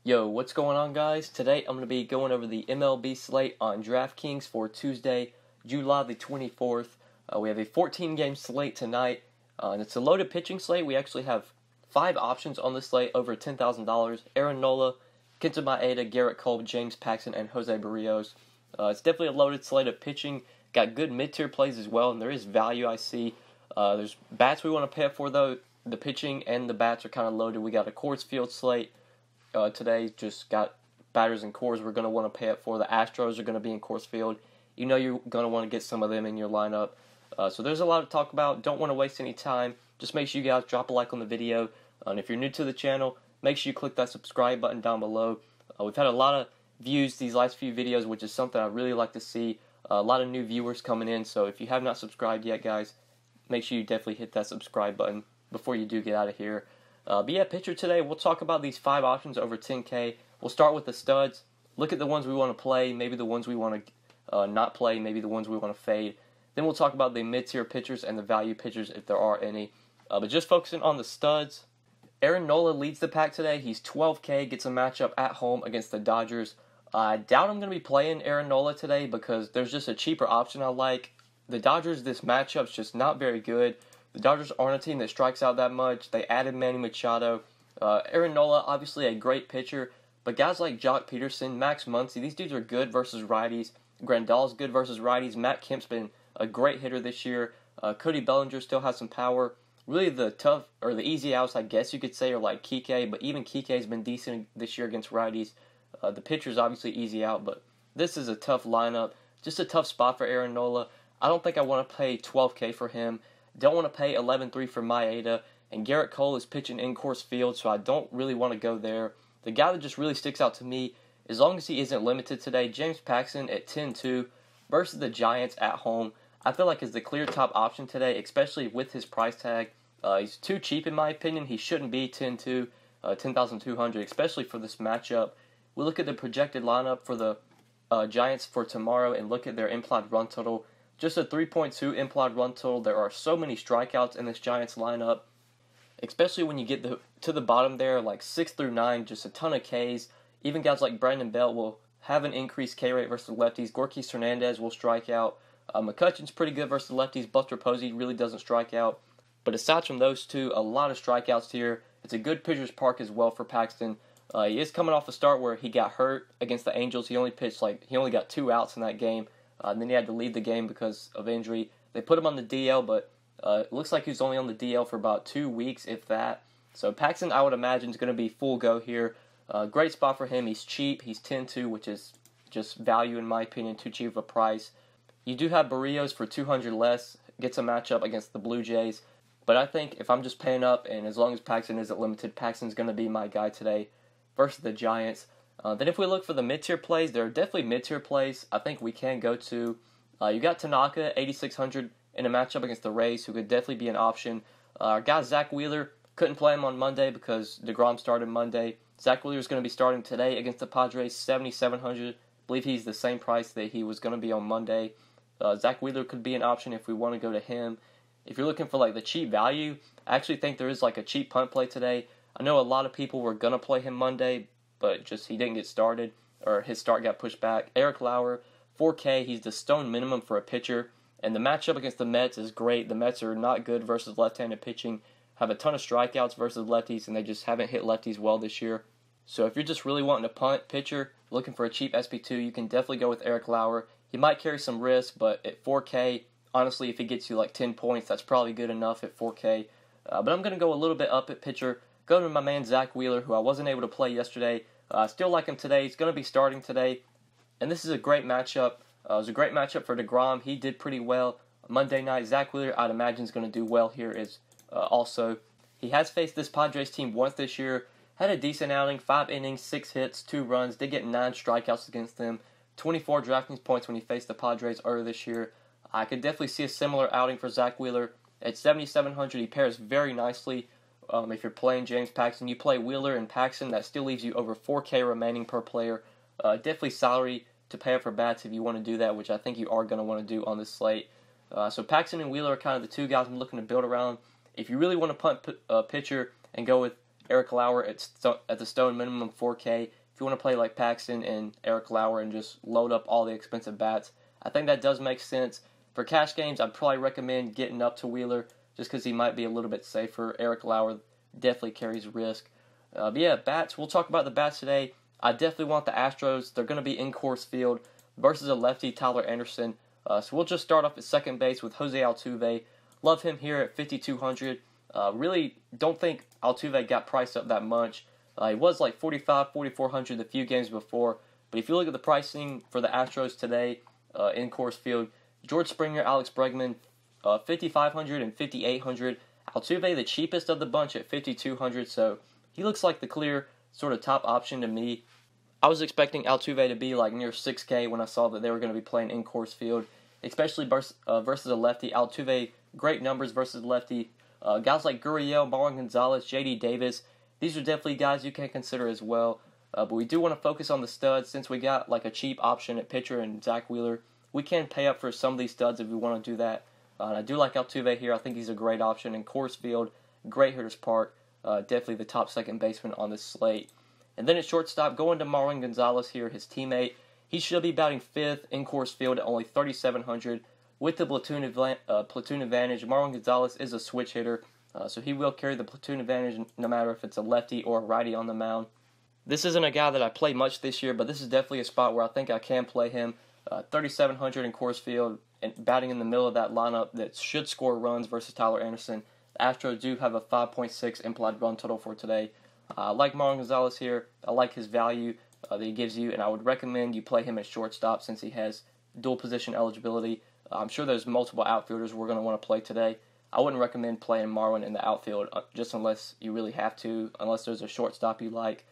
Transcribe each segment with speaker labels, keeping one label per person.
Speaker 1: Yo, what's going on, guys? Today I'm going to be going over the MLB slate on DraftKings for Tuesday, July the 24th. We have a 14-game slate tonight, and it's a loaded pitching slate. We actually have 5 options on the slate over $10,000. Aaron Nola, Kenta Maeda, Garrett Cole, James Paxson, and Jose Barrios. It's definitely a loaded slate of pitching. Got good mid-tier plays as well, and there is value I see. There's bats we want to pay up for, though. The pitching and the bats are kind of loaded. We got a Coors Field slate. Today just got batters and cores we're going to want to pay up for. The Astros are going to be in Coors Field. You know you're going to want to get some of them in your lineup. So there's a lot to talk about. Don't want to waste any time. Just make sure you guys drop a like on the video. And if you're new to the channel, make sure you click that subscribe button down below. We've had a lot of views these last few videos, which is something I really like to see. A lot of new viewers coming in. So if you have not subscribed yet, guys, make sure you definitely hit that subscribe button before you do get out of here. But yeah, pitcher today, we'll talk about these 5 options over 10K. We'll start with the studs, look at the ones we want to play, maybe the ones we want to not play, maybe the ones we want to fade. Then we'll talk about the mid-tier pitchers and the value pitchers if there are any. But just focusing on the studs, Aaron Nola leads the pack today. He's 12K, gets a matchup at home against the Dodgers. I doubt I'm going to be playing Aaron Nola today because there's just a cheaper option I like. The Dodgers, this matchup's just not very good. The Dodgers aren't a team that strikes out that much. They added Manny Machado. Aaron Nola, obviously a great pitcher, but guys like Jock Peterson, Max Muncy, these dudes are good versus righties. Grandal's good versus righties. Matt Kemp's been a great hitter this year. Cody Bellinger still has some power. Really the tough, or the easy outs, I guess you could say, are like Kike, but even Kike's been decent this year against righties. The pitcher's obviously easy out, but this is a tough lineup. Just a tough spot for Aaron Nola. I don't think I want to pay $12K for him. Don't want to pay $11.3 for Maeda, and Garrett Cole is pitching in Coors Field, so I don't really want to go there. The guy that just really sticks out to me, as long as he isn't limited today, James Paxson at 10-2 versus the Giants at home, I feel like is the clear top option today, especially with his price tag. He's too cheap in my opinion. He shouldn't be 10-2, 10,200, especially for this matchup. We look at the projected lineup for the Giants for tomorrow and look at their implied run total. Just a 3.2 implied run total. There are so many strikeouts in this Giants lineup, especially when you get to the bottom there, like 6 through 9, just a ton of Ks. Even guys like Brandon Belt will have an increased K rate versus lefties. Gorky Hernandez will strike out. McCutchen's pretty good versus lefties. Buster Posey really doesn't strike out. But aside from those two, a lot of strikeouts here. It's a good pitcher's park as well for Paxton. He is coming off a start where he got hurt against the Angels. He only got 2 outs in that game. And then he had to leave the game because of injury. They put him on the DL, but it looks like he's only on the DL for about 2 weeks, if that. So Paxton, I would imagine, is going to be full go here. Great spot for him. He's cheap. He's 10-2, which is just value in my opinion, too cheap of a price. You do have Barrios for 200 less. Gets a matchup against the Blue Jays. But I think if I'm just paying up, and as long as Paxton isn't limited, Paxton's going to be my guy today versus the Giants. Then if we look for the mid-tier plays, there are definitely mid-tier plays I think we can go to. You got Tanaka, 8,600 in a matchup against the Rays, who could definitely be an option. Our guy Zack Wheeler, couldn't play him on Monday because DeGrom started Monday. Zack Wheeler is going to be starting today against the Padres, 7,700. I believe he's the same price that he was going to be on Monday. Zack Wheeler could be an option if we want to go to him. If you're looking for like the cheap value, I actually think there is like a cheap punt play today. I know a lot of people were going to play him Monday, but just he didn't get started, or his start got pushed back. Eric Lauer, 4K, he's the stone minimum for a pitcher, and the matchup against the Mets is great. The Mets are not good versus left-handed pitching, have a ton of strikeouts versus lefties, and they just haven't hit lefties well this year. So if you're just really wanting a punt pitcher, looking for a cheap SP2, you can definitely go with Eric Lauer. He might carry some risk, but at 4K, honestly, if he gets you like 10 points, that's probably good enough at 4K. But I'm going to go a little bit up at pitcher. Go to my man Zack Wheeler, who I wasn't able to play yesterday. I still like him today. He's going to be starting today. And this is a great matchup. It was a great matchup for DeGrom. He did pretty well Monday night. Zack Wheeler, I'd imagine, is going to do well here also. He has faced this Padres team once this year. Had a decent outing, 5 innings, 6 hits, 2 runs. Did get 9 strikeouts against them. 24 DraftKings points when he faced the Padres earlier this year. I could definitely see a similar outing for Zack Wheeler. At 7,700, he pairs very nicely. If you're playing James Paxson, you play Wheeler and Paxson, that still leaves you over 4K remaining per player. Definitely salary to pay up for bats if you want to do that, which I think you are going to want to do on this slate. So Paxson and Wheeler are kind of the 2 guys I'm looking to build around. If you really want to punt a pitcher and go with Eric Lauer at the stone minimum 4K. If you want to play like Paxson and Eric Lauer and just load up all the expensive bats, I think that does make sense. For cash games, I'd probably recommend getting up to Wheeler just because he might be a little bit safer. Eric Lauer definitely carries risk. But yeah, bats, we'll talk about the bats today. I definitely want the Astros. They're going to be in Coors Field versus a lefty, Tyler Anderson. So we'll just start off at second base with Jose Altuve. Love him here at 5,200. Really don't think Altuve got priced up that much. He was like 4,400 a few games before. But if you look at the pricing for the Astros today in Coors Field, George Springer, Alex Bregman, 5,500 and 5,800. Altuve, the cheapest of the bunch at 5,200. So he looks like the clear sort of top option to me. I was expecting Altuve to be like near 6K when I saw that they were going to be playing in Coors Field, especially versus a lefty. Altuve, great numbers versus lefty. Guys like Gurriel, Marwin Gonzalez, J.D. Davis, these are definitely guys you can consider as well. But we do want to focus on the studs since we got like a cheap option at pitcher and Zack Wheeler. We can pay up for some of these studs if we want to do that. And I do like Altuve here. I think he's a great option in Coors Field, great hitter's park. Definitely the top second baseman on this slate. And then at shortstop, going to Marwin Gonzalez here, his teammate. He should be batting fifth in Coors Field at only 3,700. With the platoon advantage, Marwin Gonzalez is a switch hitter, so he will carry the platoon advantage no matter if it's a lefty or a righty on the mound. This isn't a guy that I play much this year, but this is definitely a spot where I think I can play him. 3,700 in Coors Field, and batting in the middle of that lineup that should score runs versus Tyler Anderson. The Astros do have a 5.6 implied run total for today. I like Marwin Gonzalez here. I like his value that he gives you, and I would recommend you play him at shortstop since he has dual position eligibility. I'm sure there's multiple outfielders we're going to want to play today. I wouldn't recommend playing Marwin in the outfield just unless you really have to, unless there's a shortstop you like.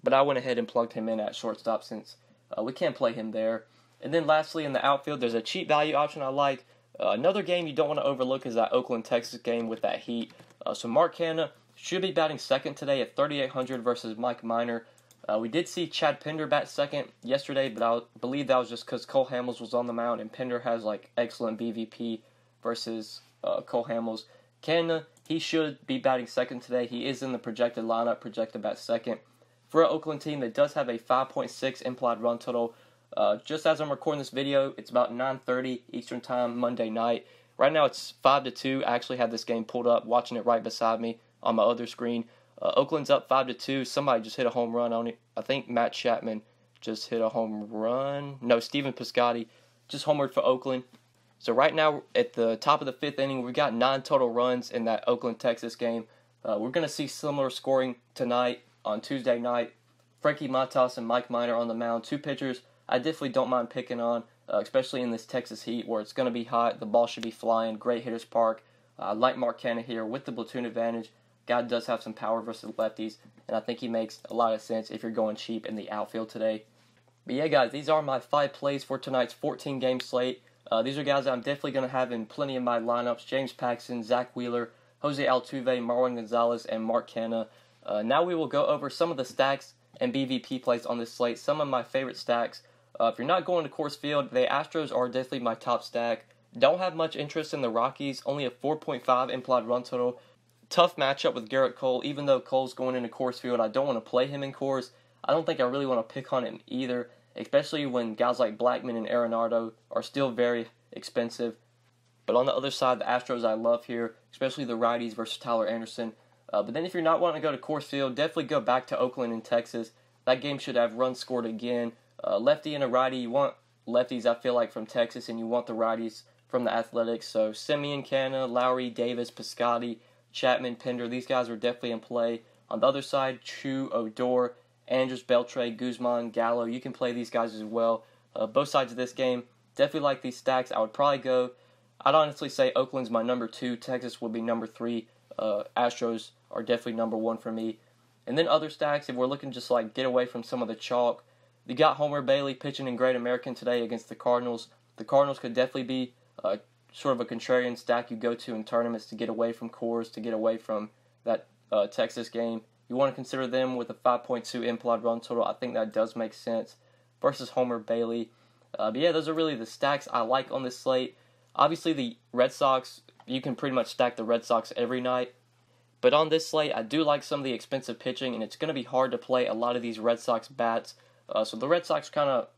Speaker 1: But I went ahead and plugged him in at shortstop since we can't play him there. And then lastly, in the outfield, there's a cheap value option I like. Another game you don't want to overlook is that Oakland, Texas game with that heat. So Mark Canha should be batting second today at 3,800 versus Mike Minor. We did see Chad Pinder bat second yesterday, but I believe that was just because Cole Hamels was on the mound, and Pinder has like excellent BVP versus Cole Hamels. Canha, he should be batting second today. He is in the projected lineup, projected bat second. For an Oakland team that does have a 5.6 implied run total, just as I'm recording this video, it's about 9:30 Eastern Time, Monday night. Right now it's 5-2. I actually had this game pulled up, watching it right beside me on my other screen. Oakland's up 5-2. Somebody just hit a home run on it. I think Matt Chapman just hit a home run. No, Stephen Piscotty just homered for Oakland. So right now at the top of the fifth inning, we've got 9 total runs in that Oakland-Texas game. We're going to see similar scoring tonight on Tuesday night. Frankie Montas and Mike Minor on the mound. 2 pitchers I definitely don't mind picking on, especially in this Texas heat where it's going to be hot. The ball should be flying. Great hitter's park. I like Mark Canha here with the platoon advantage. Guy does have some power versus lefties, and I think he makes a lot of sense if you're going cheap in the outfield today. But yeah, guys, these are my 5 plays for tonight's 14-game slate. These are guys that I'm definitely going to have in plenty of my lineups. James Paxson, Zack Wheeler, Jose Altuve, Marwin Gonzalez, and Mark Canha. Now we will go over some of the stacks and BVP plays on this slate, some of my favorite stacks. If you're not going to Coors Field, the Astros are definitely my top stack. Don't have much interest in the Rockies, only a 4.5 implied run total. Tough matchup with Garrett Cole. Even though Cole's going into Coors Field, I don't want to play him in Coors. I don't think I really want to pick on him either, especially when guys like Blackmon and Arenado are still very expensive. But on the other side, the Astros I love here, especially the righties versus Tyler Anderson. But then if you're not wanting to go to Coors Field, definitely go back to Oakland and Texas. That game should have runs scored again. Lefty and a righty, you want lefties, I feel like, from Texas, and you want the righties from the Athletics. So Semien, Canha, Lowry, Davis, Piscotty, Chapman, Pinder, these guys are definitely in play. On the other side, Chu, Odor, Andrus, Beltre, Guzman, Gallo, you can play these guys as well. Both sides of this game, definitely like these stacks. I'd honestly say Oakland's my number 2, Texas would be number 3, Astros are definitely number 1 for me. And then other stacks, if we're looking just like get away from some of the chalk, you got Homer Bailey pitching in Great American today against the Cardinals. The Cardinals could definitely be sort of a contrarian stack you go to in tournaments to get away from Coors, to get away from that Texas game. You want to consider them with a 5.2 implied run total. I think that does make sense versus Homer Bailey. But yeah, those are really the stacks I like on this slate. Obviously, the Red Sox, you can pretty much stack the Red Sox every night. But on this slate, I do like some of the expensive pitching, and it's going to be hard to play a lot of these Red Sox bats. So the Red Sox kind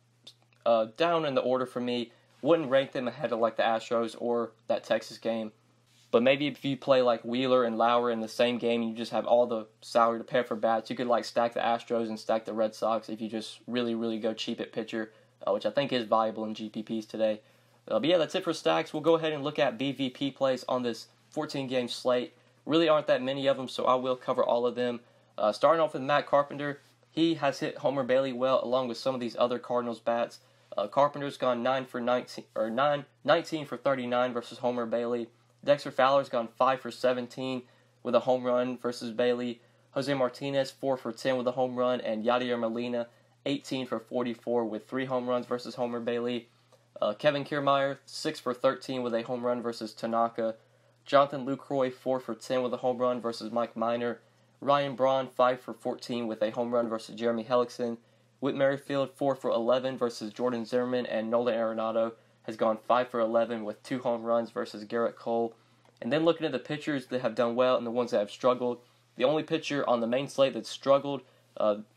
Speaker 1: of down in the order for me. Wouldn't rank them ahead of like the Astros or that Texas game. But maybe if you play like Wheeler and Lauer in the same game and you just have all the salary to pay for bats, you could like stack the Astros and stack the Red Sox if you just really, really go cheap at pitcher, which I think is viable in GPPs today. But yeah, that's it for stacks. We'll go ahead and look at BVP plays on this 14-game slate. Really aren't that many of them, so I will cover all of them. Starting off with Matt Carpenter, he has hit Homer Bailey well, along with some of these other Cardinals bats. Carpenter's gone 19 for 39 versus Homer Bailey. Dexter Fowler's gone 5 for 17 with a home run versus Bailey. Jose Martinez 4 for 10 with a home run, and Yadier Molina 18 for 44 with 3 home runs versus Homer Bailey. Kevin Kiermaier 6 for 13 with a home run versus Tanaka. Jonathan Lucroy 4 for 10 with a home run versus Mike Minor. Ryan Braun 5 for 14 with a home run versus Jeremy Hellickson. Whit Merrifield 4 for 11 versus Jordan Zimmerman, and Nolan Arenado has gone 5 for 11 with 2 home runs versus Garrett Cole. And then looking at the pitchers that have done well and the ones that have struggled, the only pitcher on the main slate that's struggled,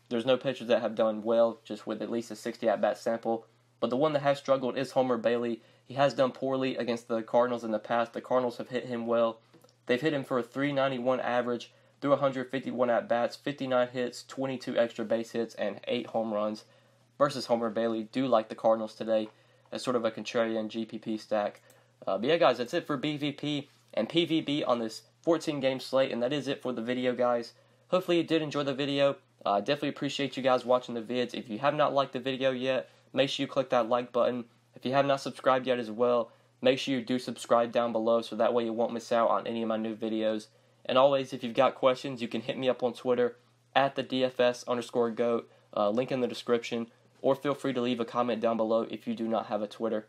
Speaker 1: there's no pitchers that have done well, just with at least a 60 at-bat sample. But the one that has struggled is Homer Bailey. He has done poorly against the Cardinals in the past. The Cardinals have hit him well. They've hit him for a .391 average through 151 at-bats, 59 hits, 22 extra base hits, and 8 home runs versus Homer Bailey. Do like the Cardinals today as sort of a contrarian GPP stack. But yeah, guys, that's it for BVP and PVB on this 14-game slate, and that is it for the video, guys. Hopefully you did enjoy the video. I definitely appreciate you guys watching the vids. If you have not liked the video yet, make sure you click that like button. If you have not subscribed yet as well, make sure you do subscribe down below so that way you won't miss out on any of my new videos. And always, if you've got questions, you can hit me up on Twitter at the DFS_GOAT, link in the description, or feel free to leave a comment down below if you do not have a Twitter.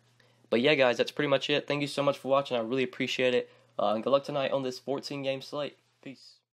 Speaker 1: But yeah, guys, that's pretty much it. Thank you so much for watching. I really appreciate it. And good luck tonight on this 14-game slate. Peace.